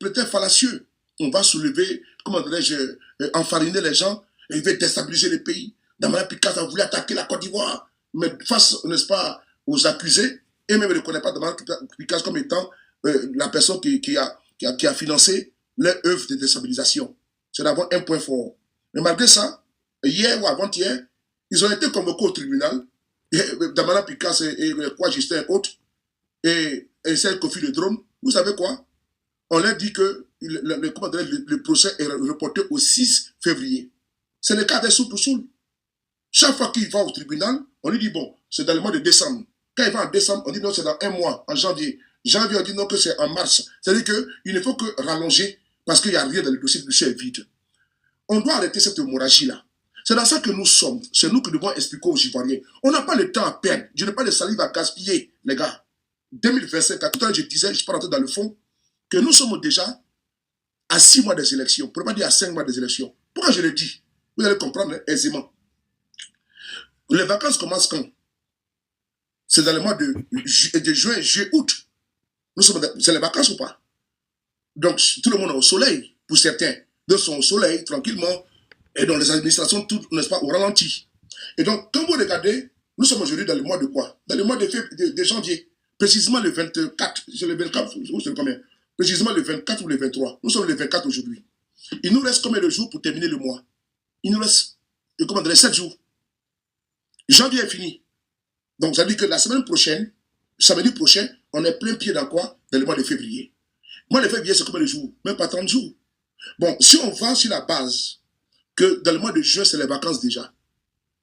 prétexte fallacieux. On va soulever, comment dirais-je, enfariner les gens, et il veut déstabiliser le pays. Damana Picasso a voulu attaquer la Côte d'Ivoire, mais face, n'est-ce pas, aux accusés, et même ne reconnaît pas Damana Picasso comme étant la personne qui a financé leur œuvre de déstabilisation. C'est d'avoir un point fort. Mais malgré ça, hier ou avant-hier, ils ont été convoqués au tribunal, Damana Picasso et quoi, Justin et autres, et celle qui fait le drone. Vous savez quoi? On leur dit que le procès est reporté au 6 février. C'est le cas des Soul. Chaque fois qu'il va au tribunal, on lui dit, bon, c'est dans le mois de décembre. Quand il va en décembre, on dit non, c'est dans un mois, en janvier. Janvier, on dit non, que c'est en mars. C'est-à-dire qu'il ne faut que rallonger parce qu'il n'y a rien dans le dossier, le dossier est vide. On doit arrêter cette hémorragie-là. C'est dans ça que nous sommes. C'est nous qui devons expliquer aux Ivoiriens. On n'a pas le temps à perdre. Je n'ai pas de salive à gaspiller, les gars. 2025, tout à l'heure, je disais, je ne suis pas rentré dans le fond, que nous sommes déjà à 6 mois des élections. Pour ne pas dire à 5 mois des élections. Pourquoi je le dis? Vous allez comprendre aisément. Les vacances commencent quand? C'est dans le mois de juin, juillet, août. C'est les vacances ou pas? Donc, tout le monde est au soleil, pour certains. D'autres sont au soleil, tranquillement. Et dans les administrations, tout, n'est-ce pas, au ralenti. Et donc, quand vous regardez, nous sommes aujourd'hui dans le mois de quoi? Dans le mois de janvier. Précisément le 24. C'est le 24, ou c'est combien? Précisément le 24 ou le 23. Nous sommes le 24 aujourd'hui. Il nous reste combien de jours pour terminer le mois? Il nous reste, comment dire, 7 jours. Janvier est fini. Donc, ça veut dire que la semaine prochaine, samedi prochain, on est plein pied dans quoi? Dans le mois de février. Le mois de février, c'est combien de jours? Même pas 30 jours. Bon, si on va sur la base que dans le mois de juin, c'est les vacances déjà.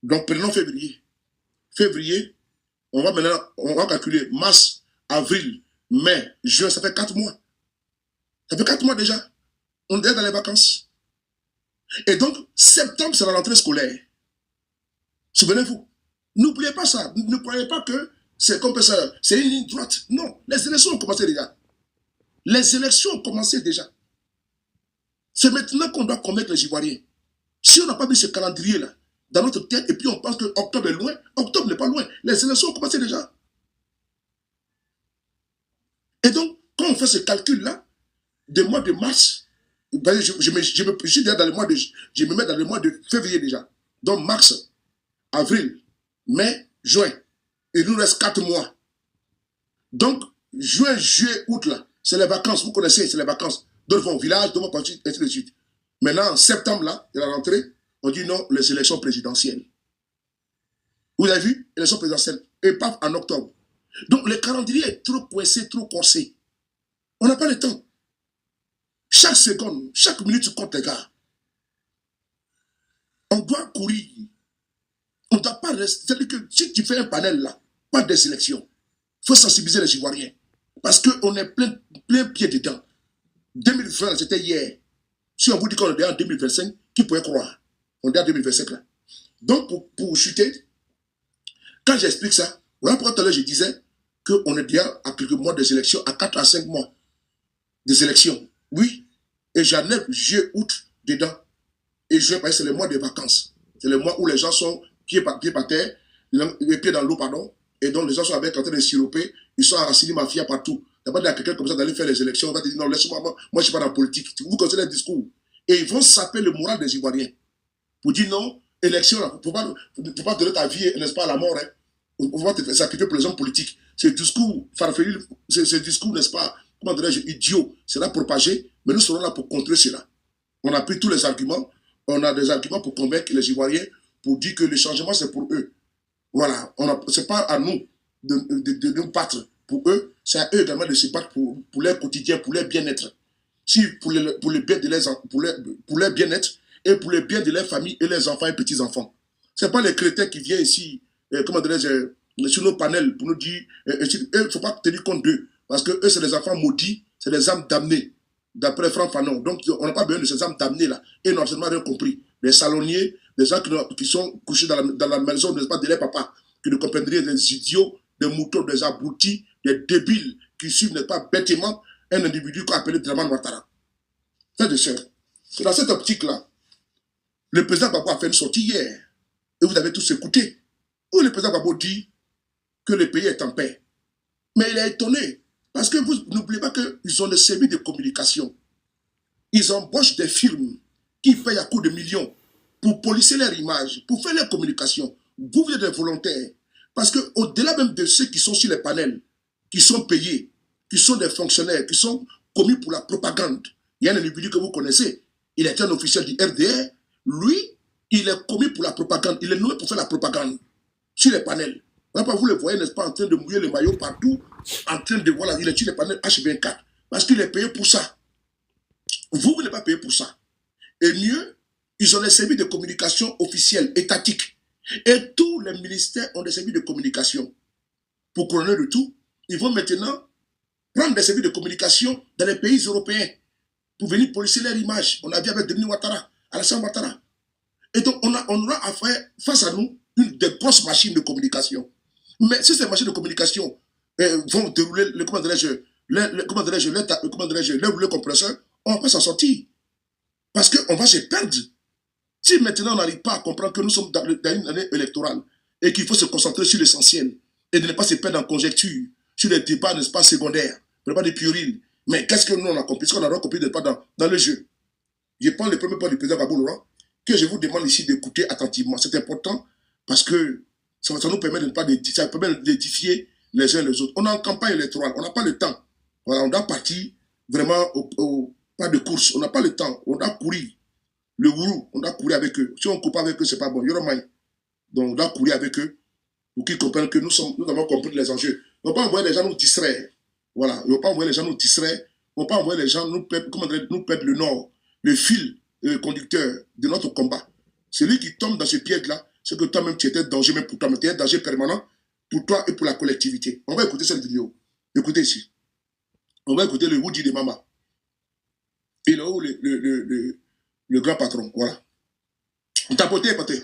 Donc, prenons février. Février, on va calculer mars, avril, mai, juin, ça fait 4 mois. Ça fait 4 mois déjà. On est dans les vacances. Et donc, septembre, c'est la rentrée scolaire. Souvenez-vous. N'oubliez pas ça. Ne croyez pas que c'est comme ça. C'est une ligne droite. Non. Les élections ont commencé déjà. Les élections ont commencé déjà. C'est maintenant qu'on doit convaincre les Ivoiriens. Si on n'a pas mis ce calendrier-là dans notre tête et puis on pense que octobre est loin, octobre n'est pas loin. Les élections ont commencé déjà. Et donc, quand on fait ce calcul-là, des mois de mars, je me mets dans le mois de février déjà. Donc, mars, avril, mai, juin. Il nous reste 4 mois. Donc, juin, juillet, août, là, c'est les vacances. Vous connaissez, c'est les vacances. D'autres vont au village, d'autres vont partir, et ainsi de suite. Maintenant, en septembre, là, il y a la rentrée, on dit non, les élections présidentielles. Vous avez vu? Élections présidentielles. Et paf, en octobre. Donc, le calendrier est trop coincé, trop corsé. On n'a pas le temps. Chaque seconde, chaque minute, tu comptes, les gars. On doit courir. On ne doit pas rester. C'est-à-dire que si tu fais un panel là, pas des élections, il faut sensibiliser les Ivoiriens. Parce qu'on est plein pied dedans. 2020, c'était hier. Si on vous dit qu'on est en 2025, qui pourrait croire? On est en 2025 là. Donc, pour chuter, quand j'explique ça, voilà pourquoi tout à l'heure je disais qu'on est déjà à quelques mois des élections, à 4 à 5 mois des élections. Oui. Et j'enlève juillet, août dedans. Et juin, c'est le mois des vacances. C'est le mois où les gens sont pieds par terre, les pieds dans l'eau, pardon. Et donc les gens sont avec en train de siroper, ils sont enracinés mafia partout. Il n'y a pas de quelqu'un comme ça d'aller faire les élections, on va te dire non, laisse-moi, moi je ne suis pas dans la politique. Vous connaissez les discours. Et ils vont saper le moral des Ivoiriens. Pour dire non, élection, il ne faut pas donner ta vie, n'est-ce pas, à la mort. Hein. On ne faut pas te sacrifier pour les hommes politiques. Ce discours farfelu, ce discours, n'est-ce pas, comment dirais-je, idiot, sera propagé, mais nous serons là pour contrer cela. On a pris tous les arguments, on a des arguments pour convaincre les Ivoiriens, pour dire que le changement, c'est pour eux. Voilà, ce n'est pas à nous de nous battre pour eux, c'est à eux également de se battre pour leur quotidien, pour leur bien-être. Si pour le bien de pour leur bien-être et pour le bien de leur famille et leurs enfants et petits-enfants. Ce n'est pas les chrétiens qui viennent ici, comment dirais-je, sur nos panels pour nous dire, il ne faut pas tenir compte d'eux, parce que eux, c'est des enfants maudits, c'est des âmes damnées, d'après Franck Fanon. Donc, on n'a pas besoin de ces âmes damnées-là. Et ils n'ont absolument rien compris. Les salonniers, les gens qui sont couchés dans la maison, n'est-ce pas, de leur papa, qui ne comprendraient des idiots, des moutons, des abrutis, des débiles, qui suivent, n'est-ce pas, bêtement un individu qu'on appelle Draman Ouattara. Frères de sœurs, c'est dans cette optique-là, le président Gbagbo a fait une sortie hier, et vous avez tous écouté, où le président Gbagbo dit que le pays est en paix. Mais il est étonné, parce que vous n'oubliez pas qu'ils ont des services de communication. ils embauchent des firmes qui payent à coups de millions pour policer leur image, pour faire leur communication. Vous êtes des volontaires. Parce qu'au-delà même de ceux qui sont sur les panels, qui sont payés, qui sont des fonctionnaires, qui sont commis pour la propagande, il y a un individu que vous connaissez, il est un officiel du RDR, lui, il est commis pour la propagande, il est nommé pour faire la propagande sur les panels. Vous le voyez, n'est-ce pas, en train de mouiller le maillot partout, en train de, voilà, il est sur les panels H24, parce qu'il est payé pour ça. Vous n'êtes pas payé pour ça. Et mieux, ils ont des services de communication officiels, étatiques. Et tous les ministères ont des services de communication. Pour couronner le tout, ils vont maintenant prendre des services de communication dans les pays européens pour venir policer leur image. On a vu avec Denis Ouattara, Alassane Ouattara. Et donc, on aura à faire face à nous une des grosses machines de communication. Mais si ces machines de communication vont dérouler le compresseur, on va pas s'en sortir. Parce qu'on va se perdre. Si maintenant on n'arrive pas à comprendre que nous sommes dans une année électorale et qu'il faut se concentrer sur l'essentiel et de ne pas se perdre en conjecture, sur les débats, n'est-ce pas, secondaires, pas des puérils. Mais qu'est-ce que nous on a compris? Ce qu'on a compris n'est pas dans le jeu. Je prends le premier point du président Gbagbo Laurent que je vous demande ici d'écouter attentivement. C'est important parce que ça nous permet de ne pas d'édifier les uns les autres. On est en campagne électorale, on n'a pas le temps. Voilà, on doit partir vraiment pas de course. On n'a pas le temps. On doit courir. Le gourou, on doit courir avec eux. Si on ne court pas avec eux, c'est pas bon. Donc on doit courir avec eux pour qu'ils comprennent que nous avons compris les enjeux. On ne va pas envoyer les gens nous distraire. Voilà. On ne va pas envoyer les gens nous distraire. On ne va pas envoyer les gens nous perdre le nord, le fil conducteur de notre combat. Celui qui tombe dans ce piège-là, c'est que toi-même tu étais danger même pour toi, mais tu es un danger permanent pour toi et pour la collectivité. On va écouter cette vidéo. Écoutez ici. On va écouter le Woody de Mama. Et là-haut, le grand patron, voilà. Tapotez, tapotez.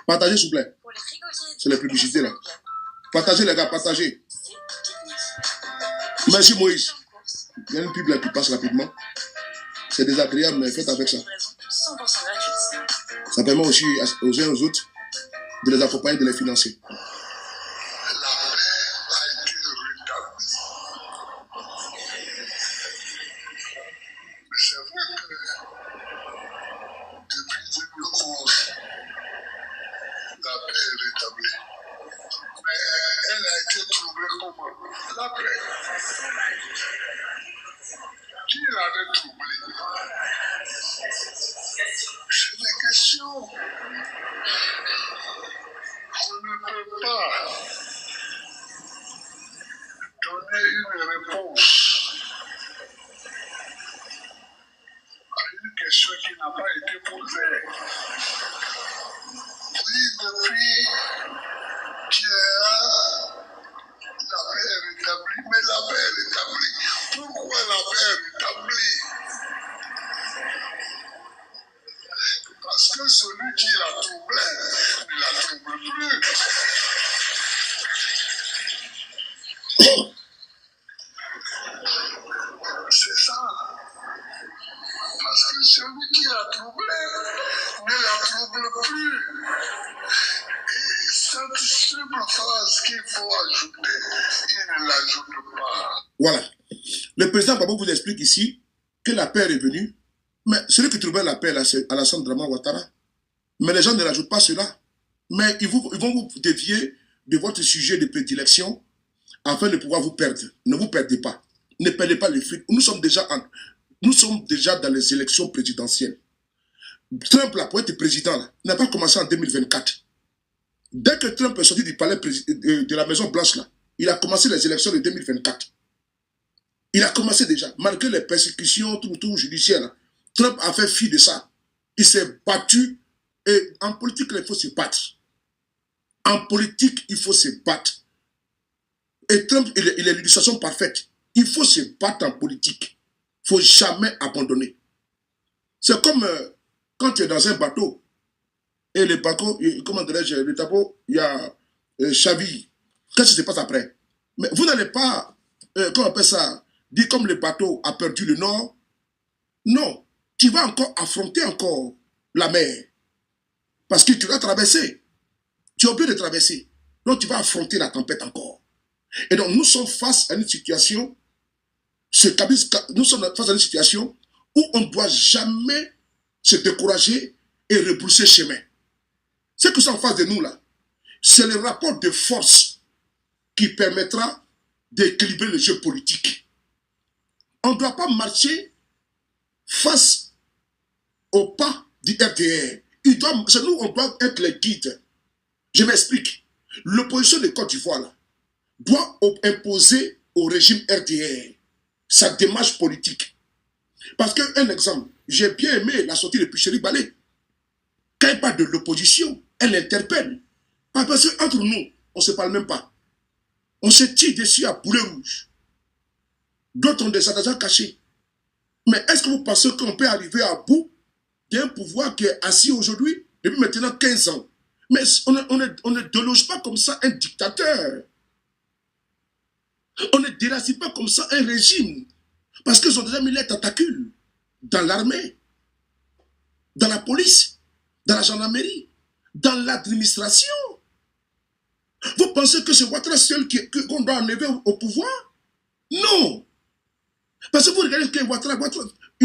Partagez, s'il vous plaît. C'est la publicité, là. Partagez, les gars, partagez. Merci, Moïse. Il y a une pub là qui passe rapidement. C'est désagréable, mais faites avec ça. Ça permet aussi aux uns et aux autres de les accompagner, de les financer. Voilà. Le président Gbagbo vous explique ici que la paix est venue, mais celui qui trouvait la paix là, c'est Alassane Draman Ouattara. Mais les gens ne rajoutent pas cela. Mais ils vont vous dévier de votre sujet de prédilection afin de pouvoir vous perdre. Ne vous perdez pas. Ne perdez pas les frites. Nous sommes déjà dans les élections présidentielles. Trump, là, pour être président, n'a pas commencé en 2024. Dès que Trump est sorti du palais de la Maison Blanche, là, il a commencé les élections de 2024. Il a commencé déjà, malgré les persécutions tout judiciaires. Là, Trump a fait fi de ça. Il s'est battu. Et en politique, il faut se battre. En politique, il faut se battre. Et Trump, il est l'illustration parfaite. Il faut se battre en politique. Il ne faut jamais abandonner. C'est comme quand tu es dans un bateau. Et le bateau, comment dirais-je, le tableau, il y a chaville. Qu'est-ce qui se passe après? Mais vous n'allez pas comment on appelle ça, dit comme le bateau a perdu le nord. Non, tu vas encore affronter encore la mer. Parce que tu vas traverser. Tu es obligé de traverser. Donc tu vas affronter la tempête encore. Et donc nous sommes face à une situation, nous sommes face à une situation où on ne doit jamais se décourager et rebrousser chemin. Ce qui est en face de nous là, c'est le rapport de force qui permettra d'équilibrer le jeu politique. On ne doit pas marcher face au pas du RDR. C'est nous, on doit être les guides. Je m'explique. L'opposition de Côte d'Ivoire là, doit imposer au régime RDR sa démarche politique. Parce qu'un exemple, j'ai bien aimé la sortie de Picheri Balé. Quand elle parle de l'opposition, elle interpelle. Parce qu'entre nous, on ne se parle même pas. On se tire dessus à boulet rouge. D'autres ont des adversaires cachés. Mais est-ce que vous pensez qu'on peut arriver à bout d'un pouvoir qui est assis aujourd'hui, depuis maintenant 15 ans? Mais on ne déloge pas comme ça un dictateur. On ne déracine pas comme ça un régime. Parce qu'ils ont déjà mis les tentacules dans l'armée, dans la police, dans la gendarmerie, dans l'administration. Vous pensez que c'est Ouattara seul qu'on doit enlever au pouvoir? Non. Parce que vous regardez que Ouattara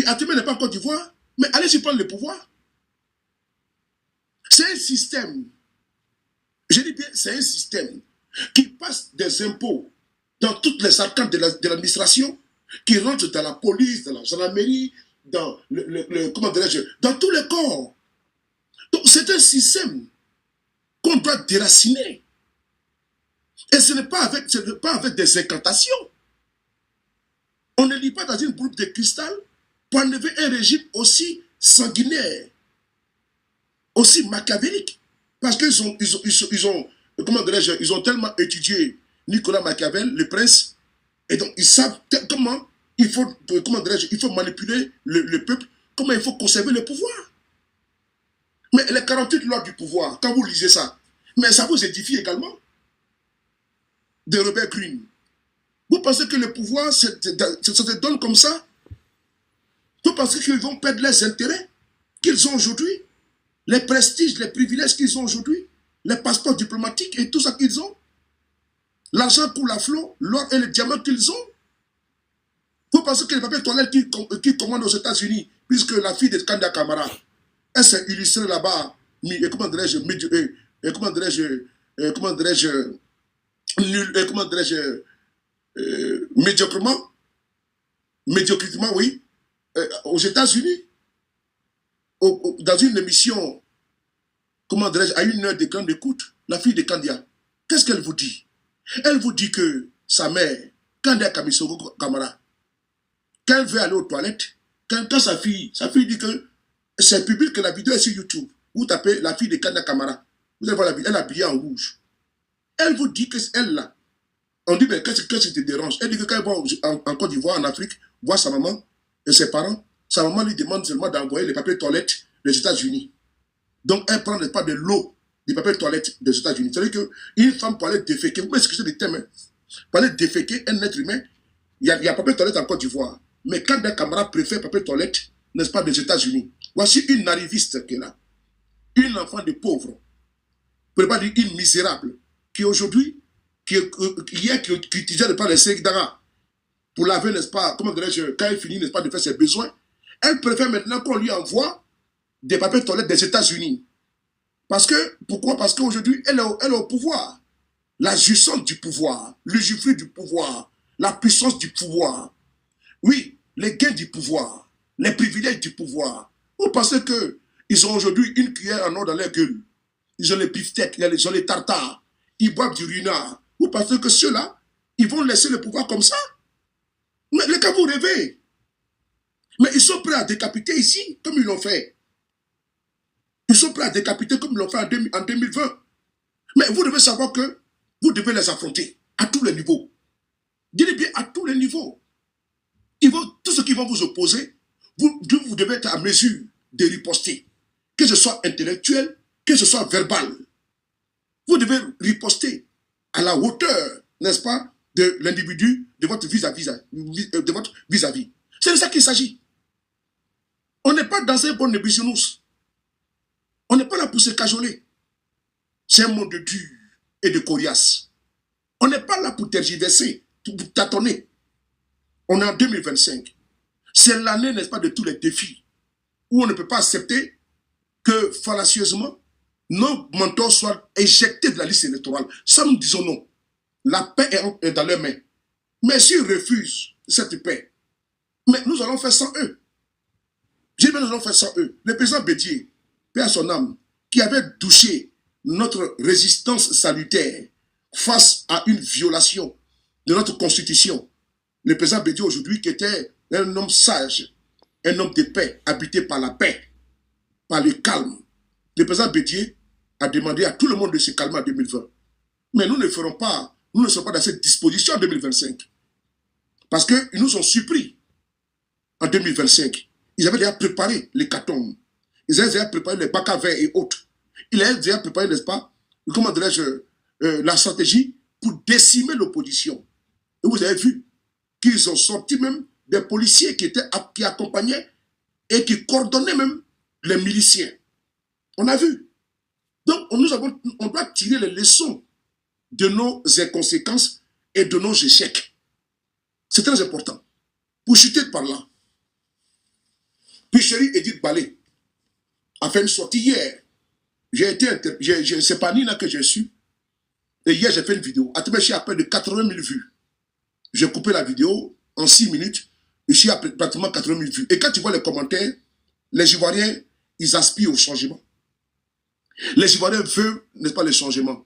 Athémé n'est pas en Côte d'Ivoire, mais allez-y prendre le pouvoir. C'est un système, je dis bien, c'est un système qui passe des impôts dans toutes les arcanes de l'administration, qui rentre dans la police, dans la gendarmerie, dans comment dirais-je, dans tous les corps. Donc c'est un système qu'on doit déraciner. Et ce n'est pas avec des incantations. On ne lit pas dans une boule de cristal pour enlever un régime aussi sanguinaire, aussi machiavélique. Parce qu'ils ont comment dirais-je, ils ont tellement étudié Nicolas Machiavel, le prince, et donc ils savent comment il faut, comment dirais-je, il faut manipuler le peuple, comment il faut conserver le pouvoir. Mais les 48 lois du pouvoir, quand vous lisez ça, mais ça vous édifie également. De Robert Greene. Vous pensez que le pouvoir ça se donne comme ça? Vous pensez qu'ils vont perdre les intérêts qu'ils ont aujourd'hui? Les prestiges, les privilèges qu'ils ont aujourd'hui? Les passeports diplomatiques et tout ça qu'ils ont? L'argent coule à flot, l'or et les diamants qu'ils ont? Vous pensez que les papiers toilettes qui commandent aux États-Unis, puisque la fille de Kanda Kamara, elle s'est illustrée là-bas, comment dirais-je, médiocrement, oui, aux États-Unis, dans une émission, comment dirais-je, à 1 heure de grande écoute, la fille de Kandia, qu'est-ce qu'elle vous dit? Elle vous dit que sa mère, Kandia Kamisoko Kamara, quand elle veut aller aux toilettes, quand sa fille dit que c'est public, que la vidéo est sur YouTube, vous tapez la fille de Kandia Kamara, vous allez voir la vidéo, elle est habillée en rouge. Elle vous dit que elle là, on dit, mais qu'est-ce qui te dérange? Elle dit que quand elle va en Côte d'Ivoire, en Afrique, voir sa maman et ses parents, sa maman lui demande seulement d'envoyer les papiers de toilette des États-Unis. Donc, elle prend pas de l'eau des papiers de toilette des États-Unis. C'est-à-dire qu'une femme pour aller déféquer, vous m'excusez du terme, pour aller déféquer un être humain, il y a papier de toilette en Côte d'Ivoire. Mais quand des camarades préfèrent papier de toilette, n'est-ce pas, des États-Unis. Voici une arriviste qui est là. Une enfant de pauvre, pour ne pas dire une misérable, qui aujourd'hui, qui utilisait pas les Séguidara pour laver, n'est-ce pas, comment dirais-je, quand elle finit, n'est-ce pas, de faire ses besoins, elle préfère maintenant qu'on lui envoie des papiers de toilette des États-Unis. Pourquoi? Parce qu'aujourd'hui, elle est au pouvoir. La jouissance du pouvoir, l'usufruit du pouvoir, la puissance du pouvoir. Oui, les gains du pouvoir, les privilèges du pouvoir. Vous pensez qu'ils ont aujourd'hui une cuillère en or dans leur gueule? Ils ont les beefsteaks, ils ont les tartares, ils boivent du runard. Vous pensez que ceux-là, ils vont laisser le pouvoir comme ça? Mais les gars, vous rêvez. Mais ils sont prêts à décapiter ici, comme ils l'ont fait. Ils sont prêts à décapiter comme ils l'ont fait en 2020. Mais vous devez savoir que vous devez les affronter à tous les niveaux. Dites bien à tous les niveaux. Tout ce qui va vous opposer, vous devez être à mesure de riposter. Que ce soit intellectuel, que ce soit verbal. Vous devez riposter à la hauteur, n'est-ce pas, de l'individu, de votre vis-à-vis. C'est de ça qu'il s'agit. On n'est pas dans un bon bisounours. On n'est pas là pour se cajoler. C'est un monde dur et de coriace. On n'est pas là pour tergiverser, pour tâtonner. On est en 2025. C'est l'année, n'est-ce pas, de tous les défis, où on ne peut pas accepter que fallacieusement, nos mentors soient éjectés de la liste électorale. Ça, nous disons non. La paix est dans leurs mains. Mais s'ils refusent cette paix, mais nous allons faire sans eux. J'ai dit, nous allons faire sans eux. Le président Bédié, paix à son âme, qui avait touché notre résistance salutaire face à une violation de notre constitution. Le président Bédié aujourd'hui, qui était un homme sage, un homme de paix, habité par la paix, par le calme. Le président Bédié a demandé à tout le monde de se calmer en 2020. Mais nous ne ferons pas, nous ne serons pas dans cette disposition en 2025. Parce qu'ils nous ont surpris en 2025. Ils avaient déjà préparé l'hécatombe. Ils avaient déjà préparé les bacs à verre et autres. Ils avaient déjà préparé, n'est-ce pas, comment dirais-je, la stratégie pour décimer l'opposition. Et vous avez vu qu'ils ont sorti même des policiers qui accompagnaient et qui coordonnaient même les miliciens. On a vu. Donc, on doit tirer les leçons de nos inconséquences et de nos échecs. C'est très important. Pour chuter par là, puis chérie Edith Balé a fait une sortie hier. C'est pas Nina que j'ai su. Et hier, j'ai fait une vidéo. À près de 80 000 vues. J'ai coupé la vidéo en 6 minutes. Je suis à pratiquement 80 000 vues. Et quand tu vois les commentaires, les Ivoiriens, ils aspirent au changement. Les Ivoiriens veulent, n'est-ce pas, le changement.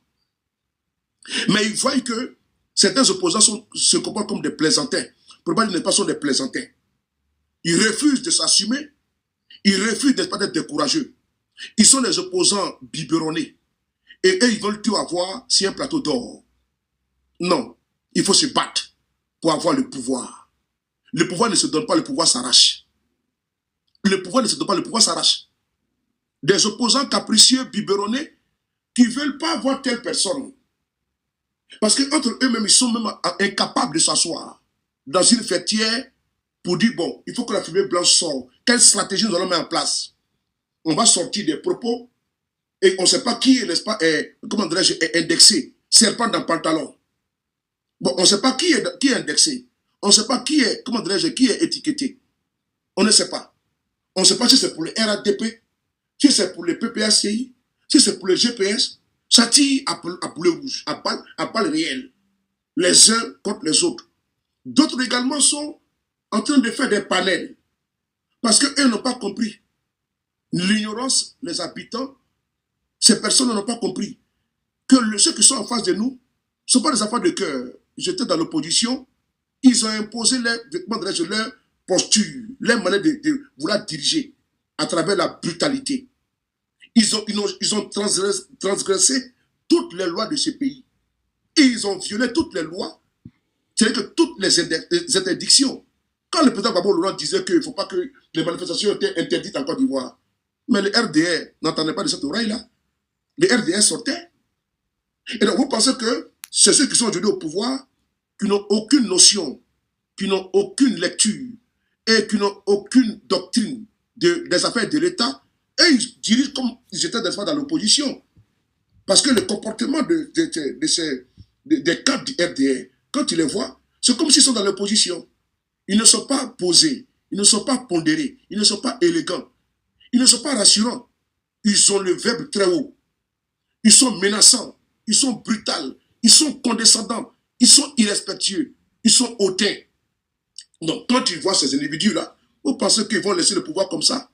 Mais ils voient que certains opposants se comportent comme des plaisantins. Pour pas dire, n'est-ce pas, sont des plaisantins. Ils refusent de s'assumer. Ils refusent, n'est-ce pas, d'être des courageux. Ils sont des opposants biberonnés. Et eux, ils veulent tout avoir sur un plateau d'or. Non. Il faut se battre pour avoir le pouvoir. Le pouvoir ne se donne pas, le pouvoir s'arrache. Le pouvoir ne se donne pas, le pouvoir s'arrache. Des opposants capricieux, biberonnés, qui ne veulent pas avoir telle personne. Parce qu'entre eux-mêmes, ils sont même incapables de s'asseoir dans une fêtière pour dire, bon, il faut que la fumée blanche sorte. Quelle stratégie nous allons mettre en place? On va sortir des propos et on ne sait pas qui est, n'est-ce pas, comment dirais-je, est indexé. Serpent dans le pantalon. Bon, on ne sait pas qui est indexé. On ne sait pas qui est, comment dirais-je, qui est étiqueté. On ne sait pas. On ne sait pas si c'est pour le RADP, si c'est pour le PPACI, si c'est pour le GPS. Ça tire à boulet rouge, à balles réelles. Les uns contre les autres. D'autres également sont en train de faire des panels. Parce qu'eux n'ont pas compris. L'ignorance, les habitants, ces personnes n'ont pas compris que ceux qui sont en face de nous ne sont pas des affaires de cœur. J'étais dans l'opposition, ils ont imposé leur posture, leur manière de vouloir diriger à travers la brutalité. Ils ont transgressé toutes les lois de ce pays. Et ils ont violé toutes les lois, c'est-à-dire que toutes les interdictions. Quand le président Gbagbo Laurent disait qu'il ne faut pas que les manifestations étaient interdites en Côte d'Ivoire, mais le RDR n'entendait pas de cette oreille-là. Le RDR sortait. Et donc vous pensez que c'est ceux qui sont aujourd'hui au pouvoir, qui n'ont aucune notion, qui n'ont aucune lecture et qui n'ont aucune doctrine des affaires de l'État, et ils dirigent comme ils étaient dans l'opposition. Parce que le comportement des cadres du RDR, quand tu les vois, c'est comme s'ils sont dans l'opposition. Ils ne sont pas posés, ils ne sont pas pondérés, ils ne sont pas élégants, ils ne sont pas rassurants. Ils ont le verbe très haut. Ils sont menaçants, ils sont brutaux, ils sont condescendants, ils sont irrespectueux, ils sont hautains. Donc quand tu vois ces individus-là, vous pensez qu'ils vont laisser le pouvoir comme ça?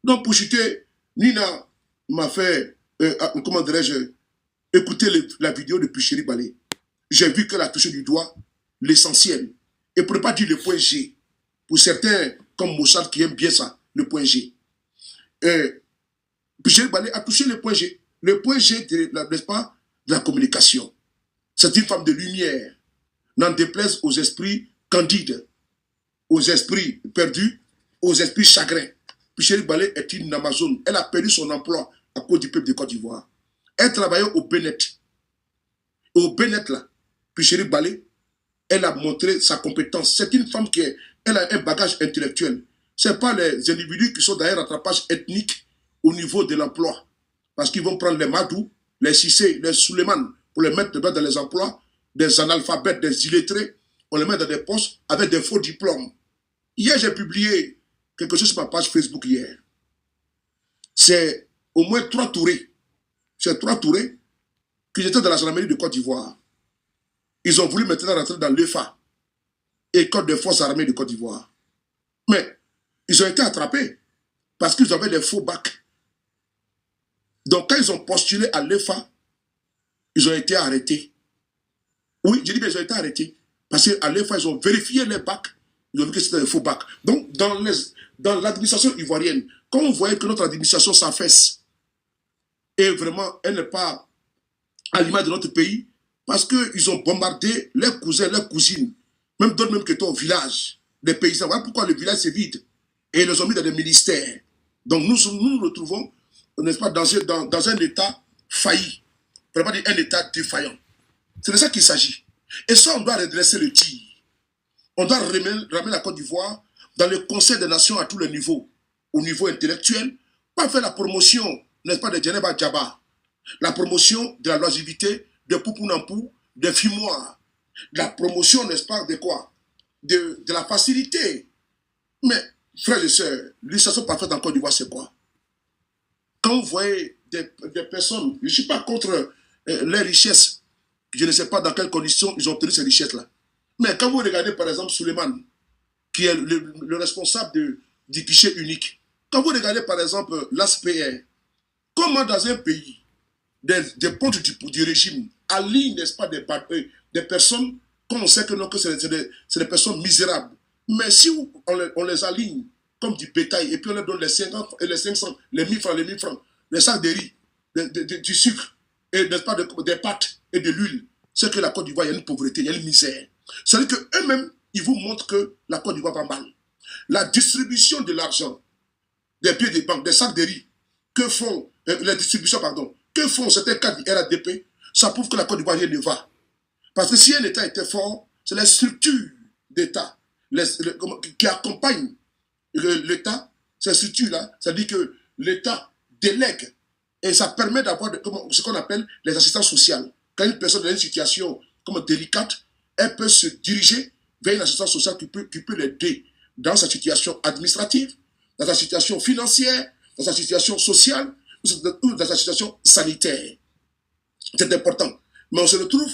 Donc pour chuter, Nina m'a fait, comment dirais-je, écouter la vidéo de Picheri Balé. J'ai vu qu'elle a touché du doigt l'essentiel. Et pour ne pas dire le point G, pour certains comme Mossad qui aiment bien ça, le point G. Picheri Balé a touché le point G. Le point G, n'est-ce pas, de la communication. C'est une femme de lumière. N'en déplaise aux esprits candides, aux esprits perdus, aux esprits chagrins. Picheri Balé est une Amazone. Elle a perdu son emploi à cause du peuple de Côte d'Ivoire. Elle travaillait au Bénet. Au Bénet, là, Picheri Balé elle a montré sa compétence. C'est une femme elle a un bagage intellectuel. Ce n'est pas les individus qui sont dans un rattrapage ethnique au niveau de l'emploi. Parce qu'ils vont prendre les Madou, les Sissé, les Suleiman pour les mettre dans les emplois, des analphabètes, des illettrés, on les met dans des postes avec des faux diplômes. Hier, j'ai publié quelque chose sur ma page Facebook hier. C'est au moins 3 Tourés. C'est 3 Tourés qui étaient dans la gendarmerie de Côte d'Ivoire. Ils ont voulu maintenant rentrer dans l'EFA, École des forces armées de Côte d'Ivoire. Mais ils ont été attrapés parce qu'ils avaient des faux bacs. Donc quand ils ont postulé à l'EFA, ils ont été arrêtés. Oui, je dis bien ils ont été arrêtés. Parce qu'à l'EFA, ils ont vérifié les bacs. Ils ont vu que c'était des faux bacs. Donc dans l'administration ivoirienne, quand on voyait que notre administration s'affaisse, et vraiment, elle n'est pas à l'image de notre pays, parce qu'ils ont bombardé les cousins, les cousines, même d'autres même qui étaient au village, des paysans. Voilà pourquoi le village c'est vide. Et ils les ont mis dans des ministères. Donc nous nous retrouvons, n'est-ce pas, dans un état failli. On ne peut pas dire un état défaillant. C'est de ça qu'il s'agit. Et ça, on doit redresser le tir. On doit ramener la Côte d'Ivoire dans le Conseil des Nations à tous les niveaux. Au niveau intellectuel, pas faire la promotion, n'est-ce pas, de Djeneba Djaba. La promotion de la longévité, de Poupounapou, de Fimois. La promotion, n'est-ce pas, de quoi? De la facilité. Mais, frères et sœurs, l'initiation parfaite en Côte d'Ivoire, c'est quoi? Quand vous voyez des personnes, je ne suis pas contre les richesses, je ne sais pas dans quelles conditions ils ont obtenu ces richesses-là. Mais quand vous regardez par exemple Suleiman, qui est le responsable du guichet unique, quand vous regardez par exemple l'ASPR, comment dans un pays, des pontes du régime alignent, n'est-ce pas, des personnes, comme on sait que, non, que c'est des personnes misérables. Mais si on les aligne comme du bétail, et puis on leur donne les 50 et les 500, les 1000 francs, les sacs de riz, du sucre, et n'est-ce pas, des pâtes et de l'huile, c'est que la Côte d'Ivoire, il y a une pauvreté, il y a une misère. C'est-à-dire qu'eux-mêmes, ils vous montrent que la Côte d'Ivoire va mal. La distribution de l'argent, des billets de banque, des sacs de riz, que font, la distribution, pardon, que font certains cas du RADP, ça prouve que la Côte d'Ivoire ne va. Parce que si un État était fort, c'est les structures d'État qui accompagnent l'État, ces structures-là, ça dit que l'État délègue et ça permet d'avoir ce qu'on appelle les assistances sociales. Quand une personne est dans une situation délicate, elle peut se diriger vers une assistance sociale qui peut l'aider dans sa situation administrative, dans sa situation financière, dans sa situation sociale ou dans sa situation sanitaire. C'est important. Mais on se retrouve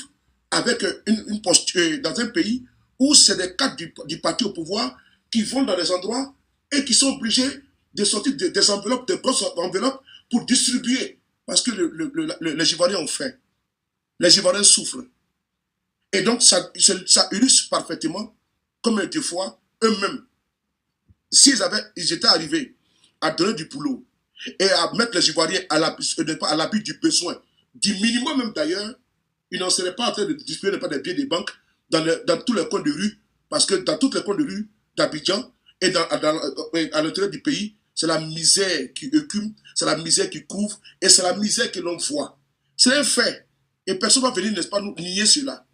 avec une posture dans un pays où c'est des cadres du parti au pouvoir qui vont dans des endroits et qui sont obligés de sortir des enveloppes, de grosses enveloppes pour distribuer. Parce que les Ivoiriens ont faim. Les Ivoiriens souffrent. Et donc, ça illustre parfaitement comme des fois, eux-mêmes, s'ils étaient arrivés à donner du boulot et à mettre les Ivoiriens à l'abri du besoin, du minimum même d'ailleurs, ils n'en seraient pas en train de distribuer des billets de banque dans tous les coins de rue, parce que dans tous les coins de rue d'Abidjan et à l'intérieur du pays, c'est la misère qui écume, c'est la misère qui couvre et c'est la misère que l'on voit. C'est un fait. Et personne ne va venir, n'est-ce pas, nous nier cela.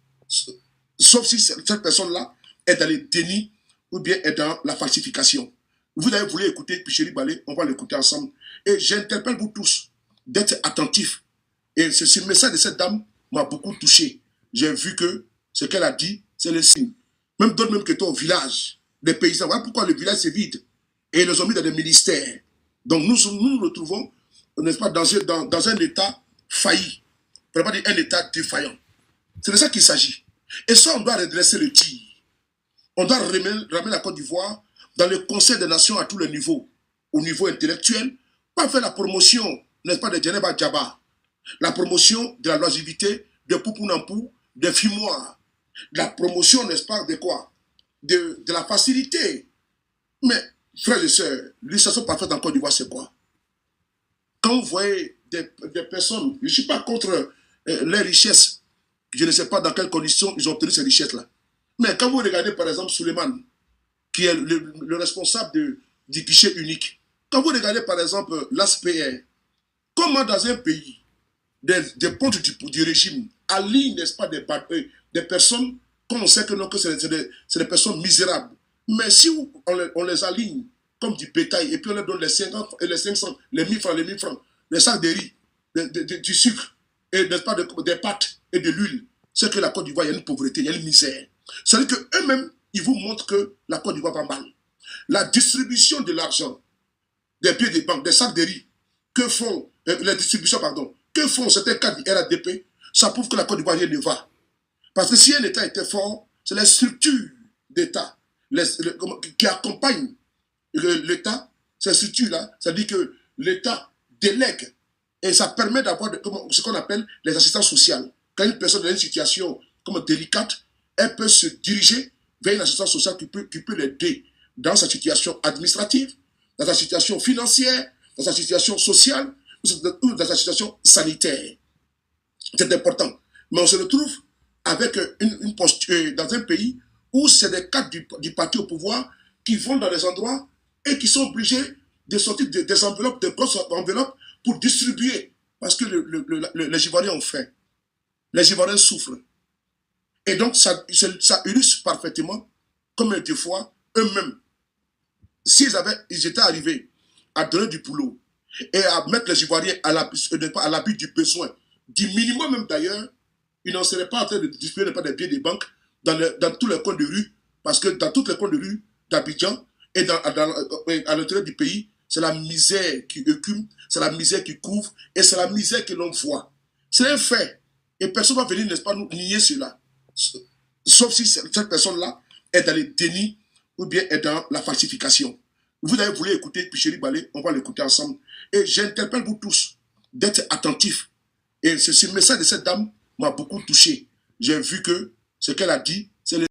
Sauf si cette personne-là est dans le déni ou bien est dans la falsification. Vous avez voulu écouter Picheri Balé, on va l'écouter ensemble. Et j'interpelle vous tous d'être attentifs. Et ce message de cette dame m'a beaucoup touché. J'ai vu que ce qu'elle a dit, c'est le signe. Même d'autres même qui étaient au village, des paysans. Voilà pourquoi le village c'est vide. Et ils les ont mis dans des ministères. Donc nous nous retrouvons, n'est-ce pas, dans un état failli. On ne peut pas dire un état défaillant. C'est de ça qu'il s'agit. Et ça, on doit redresser le tir. On doit ramener la Côte d'Ivoire dans le Conseil des Nations à tous les niveaux. Au niveau intellectuel, pas faire la promotion, n'est-ce pas, de Djeneba Djaba. La promotion de la longévité, de Poupounapou, de Fimois. La promotion, n'est-ce pas, de quoi? De la facilité. Mais, frères et sœurs, l'initiation parfaite en Côte d'Ivoire, c'est quoi? Quand vous voyez des personnes, je ne suis pas contre les richesses, je ne sais pas dans quelles conditions ils ont obtenu ces richesses-là. Mais quand vous regardez par exemple Suleiman, qui est le responsable du guichet unique, quand vous regardez par exemple l'ASPR, comment dans un pays, des pontes du régime alignent, n'est-ce pas, des personnes, quand on sait que non, que c'est des personnes misérables. Mais si on les aligne comme du bétail, et puis on leur donne les 50 et les 500, les 1000 francs, les sacs de riz, du sucre, et n'est-ce pas, des pâtes et de l'huile, c'est que la Côte d'Ivoire, il y a une pauvreté, il y a une misère. C'est-à-dire qu'eux-mêmes, ils vous montrent que la Côte d'Ivoire va mal. La distribution de l'argent, des billets de banque, des sacs de riz, que font, la distribution, pardon, que font certains cas du RADP, ça prouve que la Côte d'Ivoire ne va. Parce que si un État était fort, c'est les structures d'État qui accompagnent l'État, ces structures-là, ça dit que l'État délègue et ça permet d'avoir ce qu'on appelle les assistances sociales. Quand une personne est dans une situation comme délicate, elle peut se diriger vers une assistance sociale qui peut l'aider dans sa situation administrative, dans sa situation financière, dans sa situation sociale ou dans sa situation sanitaire. C'est important. Mais on se retrouve avec une posture dans un pays où c'est des cadres du parti au pouvoir qui vont dans les endroits et qui sont obligés de sortir des enveloppes, de grosses enveloppes pour distribuer. Parce que les Ivoiriens ont faim. Les Ivoiriens souffrent. Et donc, ça illustre parfaitement combien de fois, eux-mêmes, s'ils étaient arrivés à donner du boulot et à mettre les Ivoiriens à l'abri du besoin, du minimum même d'ailleurs, ils n'en seraient pas en train de distribuer des billets de banque dans tous les coins de rue, parce que dans tous les coins de rue d'Abidjan et à l'intérieur du pays, c'est la misère qui écume, c'est la misère qui couvre et c'est la misère que l'on voit. C'est un fait. Et personne ne va venir, n'est-ce pas, nous nier cela. Sauf si cette personne-là est dans les dénis ou bien est dans la falsification. Vous avez voulu écouter Picheri Balé, on va l'écouter ensemble. Et j'interpelle vous tous d'être attentifs. Et ce message de cette dame m'a beaucoup touché. J'ai vu que ce qu'elle a dit, c'est